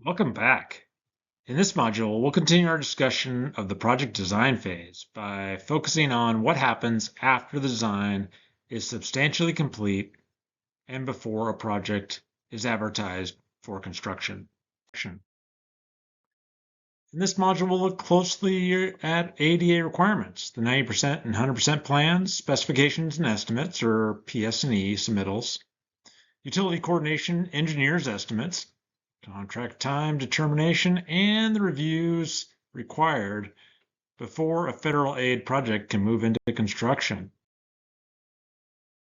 Welcome back. In this module, we'll continue our discussion of the project design phase by focusing on what happens after the design is substantially complete and before a project is advertised for construction. In this module, we'll look closely at ADA requirements, the 90% and 100% plans, specifications and estimates, or PS&E submittals, utility coordination, engineers' estimates, contract time determination, and the reviews required before a federal aid project can move into construction.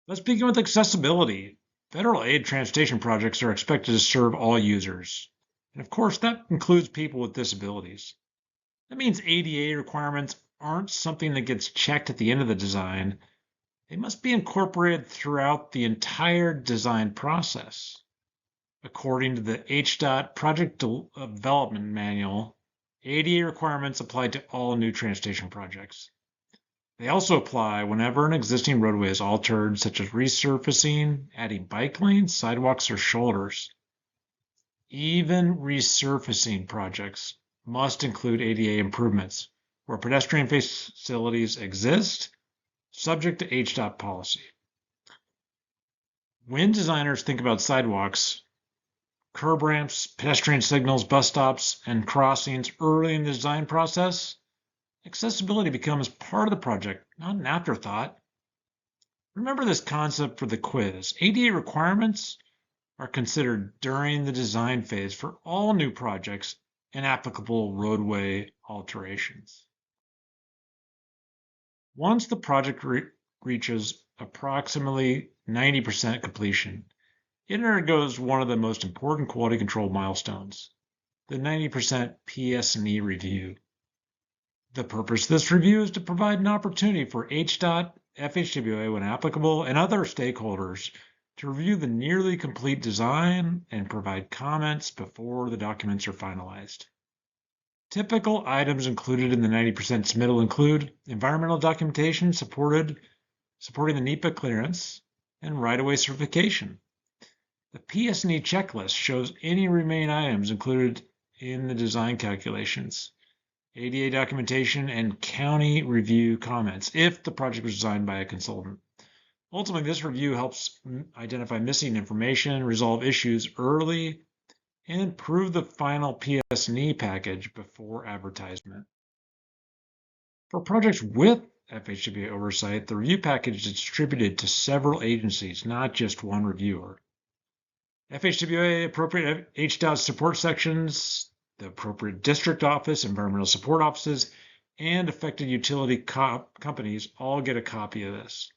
Let's begin with accessibility. Federal aid transportation projects are expected to serve all users. And of course, that includes people with disabilities. That means ADA requirements aren't something that gets checked at the end of the design. They must be incorporated throughout the entire design process. According to the HDOT Project Development Manual, ADA requirements apply to all new transportation projects. They also apply whenever an existing roadway is altered, such as resurfacing, adding bike lanes, sidewalks, or shoulders. Even resurfacing projects must include ADA improvements where pedestrian facilities exist, subject to HDOT policy. When designers think about sidewalks, curb ramps, pedestrian signals, bus stops, and crossings early in the design process, accessibility becomes part of the project, not an afterthought. Remember this concept for the quiz. ADA requirements are considered during the design phase for all new projects and applicable roadway alterations. Once the project reaches approximately 90% completion, it undergoes one of the most important quality control milestones, the 90% PS&E review. The purpose of this review is to provide an opportunity for HDOT, FHWA, when applicable, and other stakeholders to review the nearly complete design and provide comments before the documents are finalized. Typical items included in the 90% submittal include environmental documentation supporting the NEPA clearance and right-of-way certification. The PS&E checklist shows any remaining items included in the design calculations, ADA documentation, and county review comments if the project was designed by a consultant. Ultimately, this review helps identify missing information, resolve issues early, and improve the final PS&E package before advertisement. For projects with FHWA oversight, the review package is distributed to several agencies, not just one reviewer. FHWA appropriate HDOT support sections, the appropriate district office, environmental support offices, and affected utility companies all get a copy of this.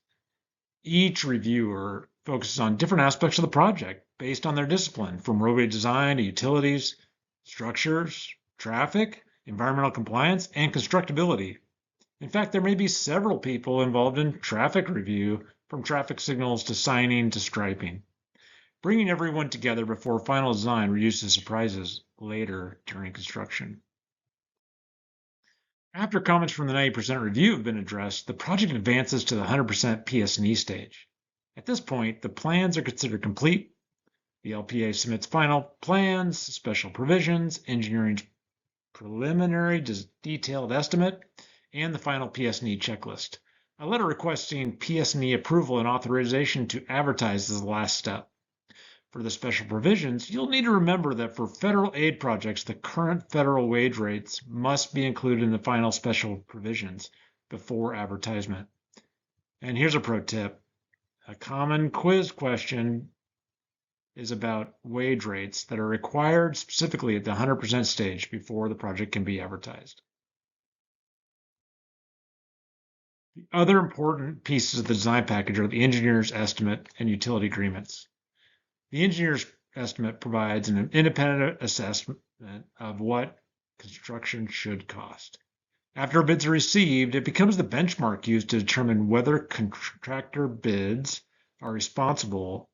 Each reviewer focuses on different aspects of the project based on their discipline, from roadway design to utilities, structures, traffic, environmental compliance, and constructability. In fact, there may be several people involved in traffic review, from traffic signals to signing to striping. Bringing everyone together before final design reduces surprises later during construction. After comments from the 90% review have been addressed, the project advances to the 100% PS&E stage. At this point, the plans are considered complete. The LPA submits final plans, special provisions, engineering's preliminary detailed estimate, and the final PS&E checklist. A letter requesting PS&E approval and authorization to advertise is the last step. For the special provisions, you'll need to remember that for federal aid projects, the current federal wage rates must be included in the final special provisions before advertisement. And here's a pro tip. A common quiz question is about wage rates that are required specifically at the 100% stage before the project can be advertised. The other important pieces of the design package are the engineer's estimate and utility agreements. The engineer's estimate provides an independent assessment of what construction should cost. After bids are received, it becomes the benchmark used to determine whether contractor bids are responsible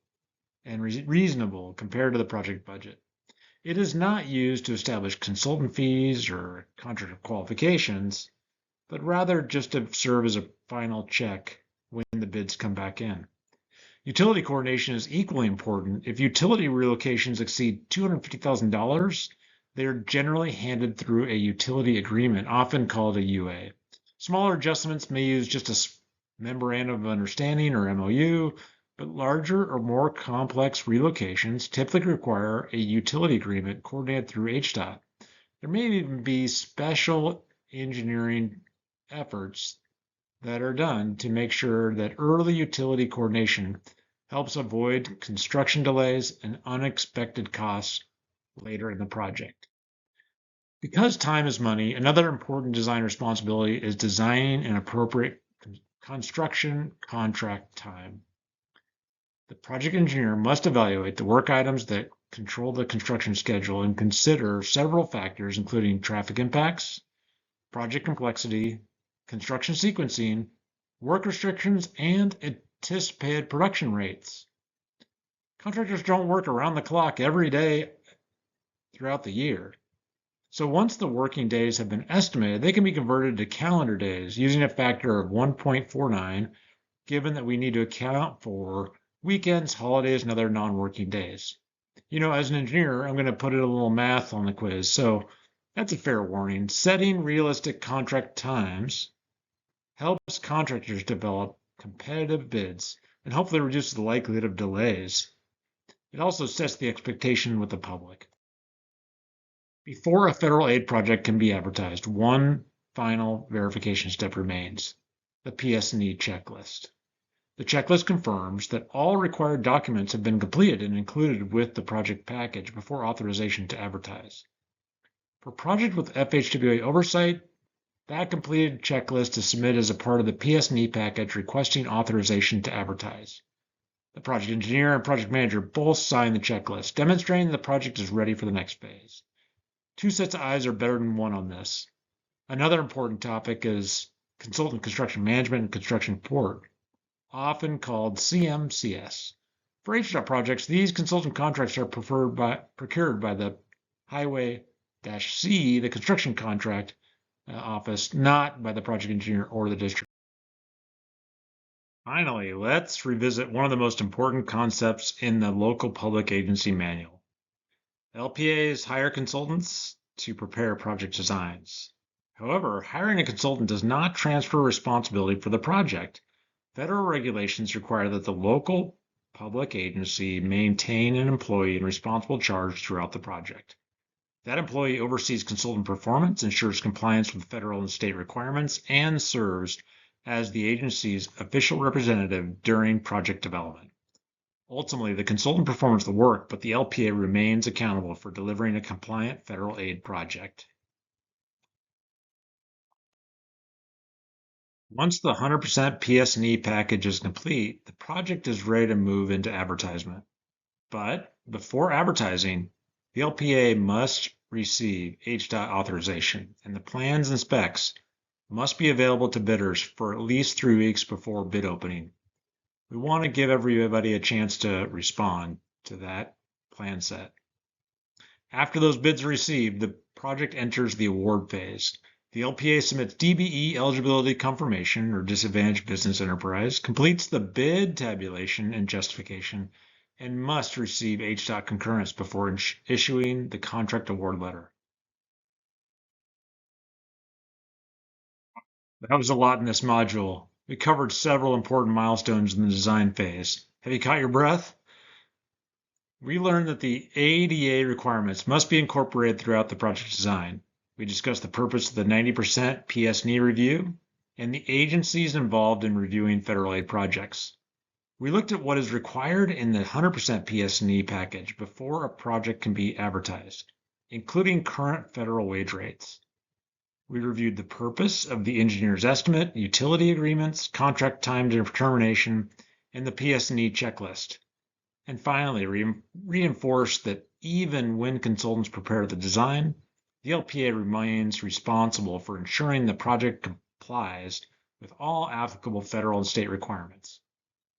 and reasonable compared to the project budget. It is not used to establish consultant fees or contractor qualifications, but rather just to serve as a final check when the bids come back in. Utility coordination is equally important. If utility relocations exceed $250,000, They are generally handed through a utility agreement, often called a UA. Smaller adjustments may use just a memorandum of understanding or MOU, but larger or more complex relocations typically require a utility agreement coordinated through HDOT. There may even be special engineering efforts that are done to make sure that early utility coordination helps avoid construction delays and unexpected costs later in the project. Because time is money, another important design responsibility is designing an appropriate construction contract time. The project engineer must evaluate the work items that control the construction schedule and consider several factors, including traffic impacts, project complexity, construction sequencing, work restrictions, and anticipated production rates. Contractors don't work around the clock every day throughout the year. So once the working days have been estimated, they can be converted to calendar days using a factor of 1.49, given that we need to account for weekends, holidays, and other non-working days. As an engineer, I'm going to put a little math on the quiz. So that's a fair warning. Setting realistic contract times helps contractors develop competitive bids and hopefully reduces the likelihood of delays. It also sets the expectation with the public. Before a federal aid project can be advertised, one final verification step remains: the PS&E checklist. The checklist confirms that all required documents have been completed and included with the project package before authorization to advertise. For projects with FHWA oversight, that completed checklist is submitted as a part of the PS&E package requesting authorization to advertise. The project engineer and project manager both sign the checklist, demonstrating the project is ready for the next phase. Two sets of eyes are better than one on this. Another important topic is consultant construction management and construction support, often called CMCS. For HDOT projects, these consultant contracts are procured by the Highway-C, the construction contract office, not by the project engineer or the district. Finally, let's revisit one of the most important concepts in the local public agency manual. LPAs hire consultants to prepare project designs. However, hiring a consultant does not transfer responsibility for the project. Federal regulations require that the local public agency maintain an employee in responsible charge throughout the project. That employee oversees consultant performance, ensures compliance with federal and state requirements, and serves as the agency's official representative during project development. Ultimately, the consultant performs the work, but the LPA remains accountable for delivering a compliant federal aid project. Once the 100% PS&E package is complete, the project is ready to move into advertisement. But before advertising, the LPA must receive HDOT authorization, and the plans and specs must be available to bidders for at least 3 weeks before bid opening. We want to give everybody a chance to respond to that plan set. After those bids are received, the project enters the award phase. The LPA submits DBE eligibility confirmation or disadvantaged business enterprise, completes the bid tabulation and justification, and must receive HDOT concurrence before issuing the contract award letter. That was a lot in this module. We covered several important milestones in the design phase. Have you caught your breath? We learned that the ADA requirements must be incorporated throughout the project design. We discussed the purpose of the 90% PS&E review and the agencies involved in reviewing federal aid projects. We looked at what is required in the 100% PS&E package before a project can be advertised, including current federal wage rates. We reviewed the purpose of the engineer's estimate, utility agreements, contract time determination, and the PS&E checklist. And finally, reinforced that even when consultants prepare the design, the LPA remains responsible for ensuring the project complies with all applicable federal and state requirements.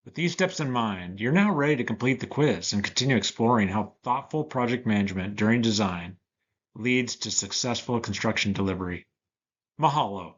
With these steps in mind, you're now ready to complete the quiz and continue exploring how thoughtful project management during design leads to successful construction delivery. Mahalo.